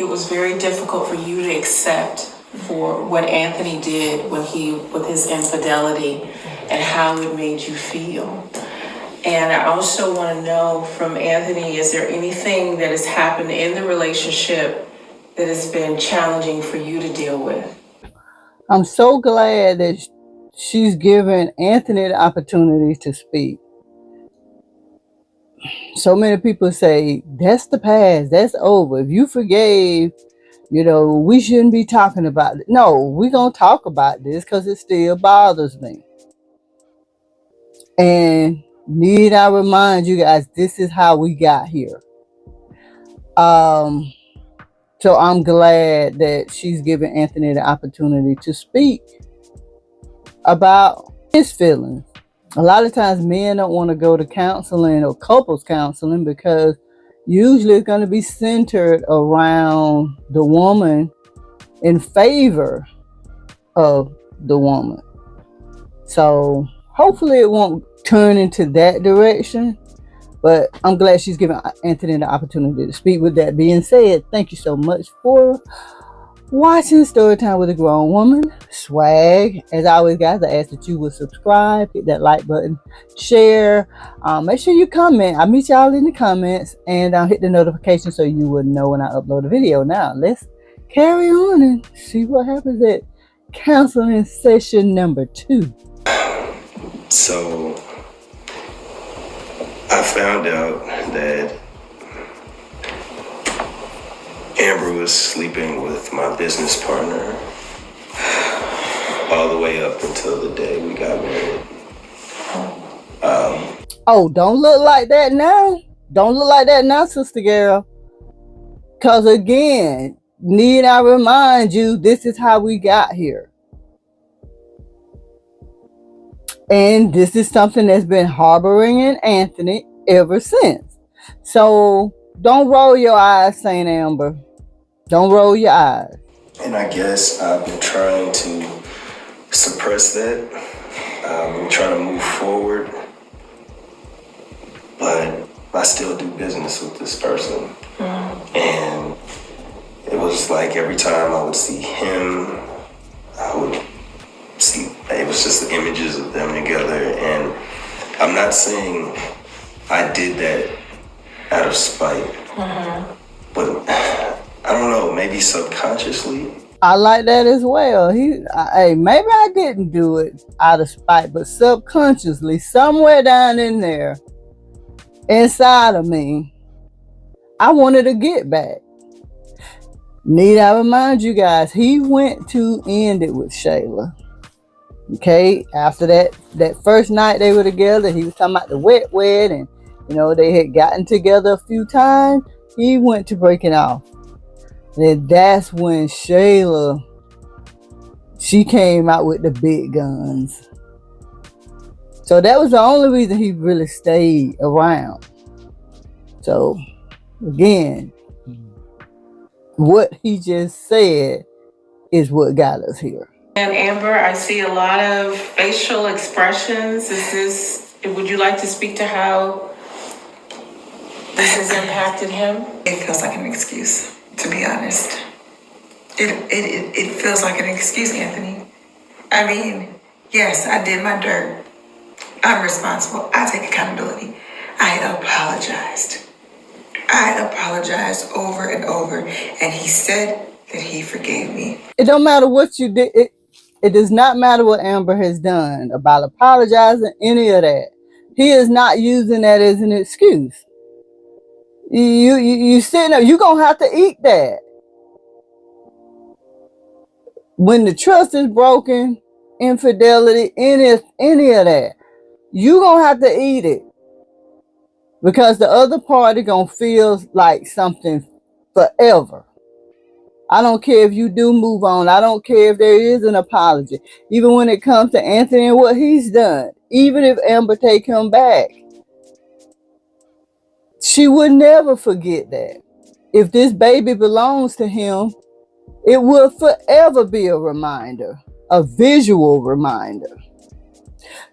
it was very difficult for you to accept for what Anthony did with his infidelity and how it made you feel. And I also want to know from Anthony, is there anything that has happened in the relationship that has been challenging for you to deal with? I'm so glad that she's given Anthony the opportunity to speak. So many people say, that's the past, that's over. If you forgave, we shouldn't be talking about it. No, we're going to talk about this because it still bothers me. And need I remind you guys, this is how we got here. So I'm glad that she's given Anthony the opportunity to speak about his feelings. A lot of times men don't want to go to counseling or couples counseling because usually it's going to be centered around the woman in favor of the woman. So hopefully it won't turn into that direction, but I'm glad she's given Anthony the opportunity to speak. With that being said, thank you so much for watching Storytime with a Grown Woman. Swag. As always, guys, I ask that you would subscribe, hit that like button, share. Make sure you comment. I'll meet y'all in the comments, and hit the notification so you will know when I upload a video. Now, let's carry on and see what happens at counseling session number 2. So, I found out that Amber was sleeping with my business partner all the way up until the day we got married. Oh, don't look like that now. Don't look like that now, sister girl. Because again, need I remind you, this is how we got here. And this is something that's been harboring in Anthony ever since. So don't roll your eyes, St. Amber. Don't roll your eyes. And I guess I've been trying to suppress that. I'm trying to move forward. But I still do business with this person. And it was like every time I would see him, I would see, it was just the images of them together. And I'm not saying I did that out of spite, but I don't know, maybe subconsciously. I like that as well. Maybe I didn't do it out of spite, but subconsciously, somewhere down in there, inside of me, I wanted to get back. Need I remind you guys, he went to end it with Shayla. Okay, after that first night they were together, he was talking about the wet, and they had gotten together a few times. He went to breaking off. And that's when Shayla, she came out with the big guns. So that was the only reason he really stayed around. So again, what he just said is what got us here. And Amber, I see a lot of facial expressions. Would you like to speak to how this has impacted him? It feels like an excuse, to be honest. It feels like an excuse, Anthony. I mean, yes, I did my dirt. I'm responsible. I take accountability. I apologized. Over and over, and he said that he forgave me. It don't matter what you did. It does not matter what Amber has done about apologizing, any of that. He is not using that as an excuse. You sitting there, you're going to have to eat that. When the trust is broken, infidelity, any of that, you're going to have to eat it. Because the other party going to feel like something forever. I don't care if you do move on. I don't care if there is an apology. Even when it comes to Anthony and what he's done. Even if Amber take him back. She would never forget that. If this baby belongs to him, it will forever be a reminder. A visual reminder.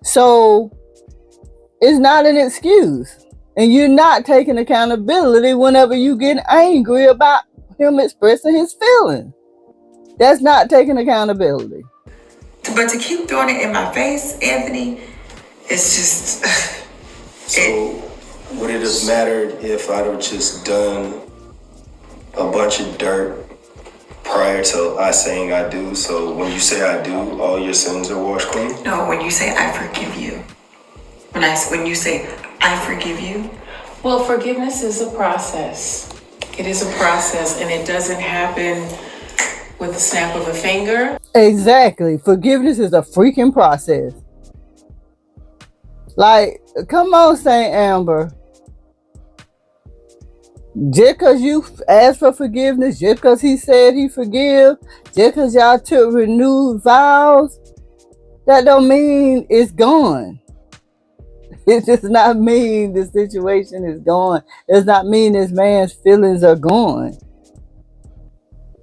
So, it's not an excuse. And you're not taking accountability whenever you get angry about him expressing his feelings. That's not taking accountability. But to keep throwing it in my face, Anthony, it's just. So would it have mattered if I'd have just done a bunch of dirt prior to I saying I do? So when you say I do, all your sins are washed clean? No, when you say I forgive you. When you say I forgive you. Well, forgiveness is a process. It is a process, and it doesn't happen with a snap of a finger. Exactly. Forgiveness is a freaking process. Like, come on, St. Amber. Just because you asked for forgiveness, just because he said he forgive, just because y'all took renewed vows, that don't mean it's gone. It does not mean the situation is gone. It does not mean this man's feelings are gone.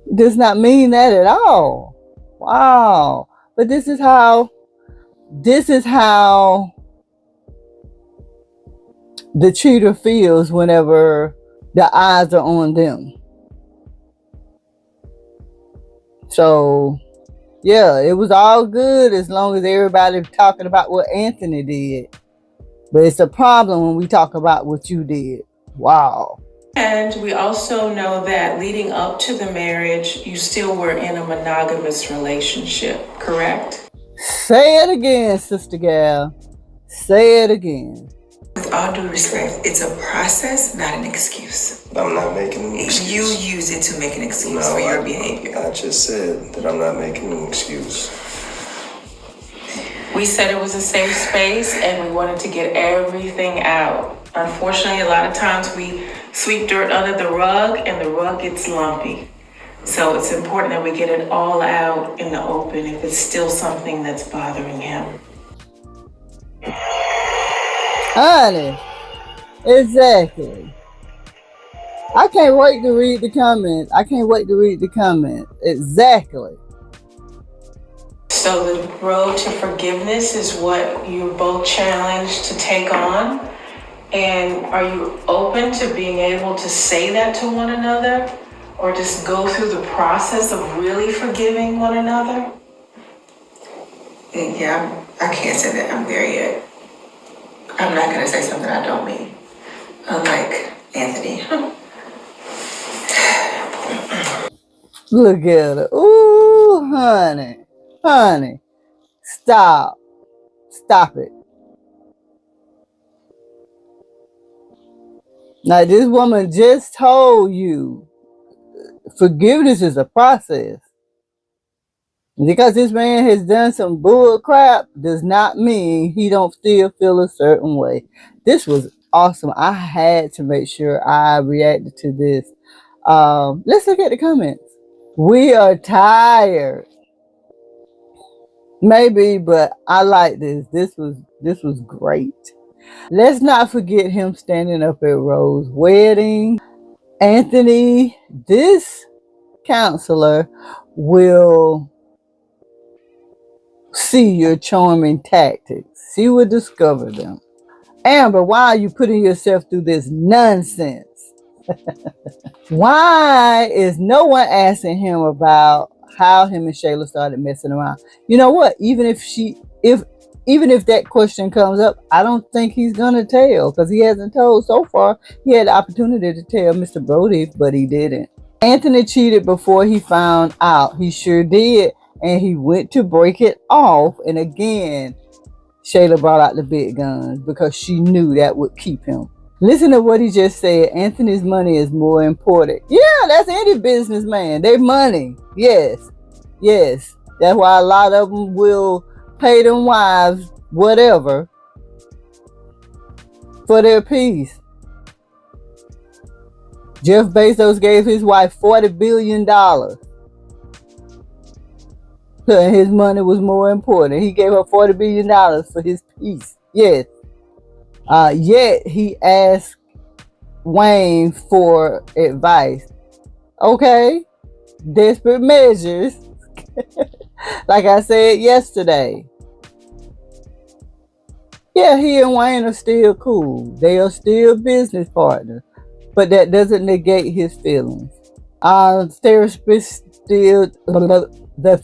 It does not mean that at all. Wow. But this is how the cheater feels whenever the eyes are on them. So, yeah, it was all good as long as everybody talking about what Anthony did. But it's a problem when we talk about what you did. Wow. And we also know that leading up to the marriage, you still were in a monogamous relationship, correct? Say it again, Sister Gal. Say it again. With all due respect, it's a process, not an excuse. I'm not making an excuse. You use it to make an excuse for your behavior. I just said that I'm not making an excuse. We said it was a safe space and we wanted to get everything out. Unfortunately, a lot of times we sweep dirt under the rug and the rug gets lumpy. So it's important that we get it all out in the open if it's still something that's bothering him. Honey, exactly. I can't wait to read the comments. Exactly. So the road to forgiveness is what you're both challenged to take on. And are you open to being able to say that to one another? Or just go through the process of really forgiving one another? Yeah, I can't say that I'm there yet. I'm not going to say something I don't mean. Unlike Anthony. Look at her. Ooh, honey. Honey. Stop. Stop it. Now, this woman just told you forgiveness is a process. Because this man has done some bull crap does not mean he don't still feel a certain way. This was awesome. I had to make sure I reacted to this. Let's look at the comments. We are tired. Maybe, but I like this. This was great. Let's not forget him standing up at Rose's wedding. Anthony, this counselor will see your charming tactics. She will discover them. Amber, why are you putting yourself through this nonsense? Why is no one asking him about how him and Shayla started messing around? You know what? Even if that question comes up, I don't think he's gonna tell because he hasn't told so far. He had the opportunity to tell Mr. Brody, but he didn't. Anthony cheated before he found out. He sure did. And he went to break it off. And again, Shayla brought out the big guns because she knew that would keep him. Listen to what he just said. Anthony's money is more important. Yeah, that's any businessman. They money. Yes. Yes. That's why a lot of them will pay them wives whatever for their peace. Jeff Bezos gave his wife $40 billion. And his money was more important. He gave her $40 billion for his peace. Yes. Yet he asked Wayne for advice. Okay. Desperate measures. Like I said yesterday. Yeah, he and Wayne are still cool. They are still business partners. But that doesn't negate his feelings. The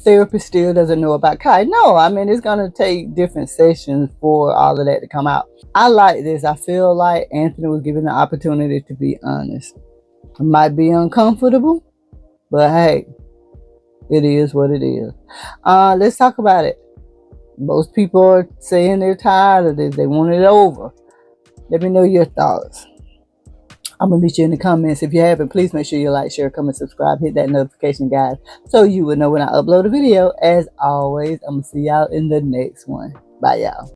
therapist still doesn't know about Kai. No, I mean, it's gonna take different sessions for all of that to come out. I like this. I feel like Anthony was given the opportunity to be honest. It might be uncomfortable, but hey, it is what it is. Let's talk about it. Most people are saying they're tired of this. They want it over. Let me know your thoughts. I'm going to meet you in the comments. If you haven't, please make sure you like, share, comment, subscribe, hit that notification, guys, so you will know when I upload a video. As always, I'm going to see y'all in the next one. Bye, y'all.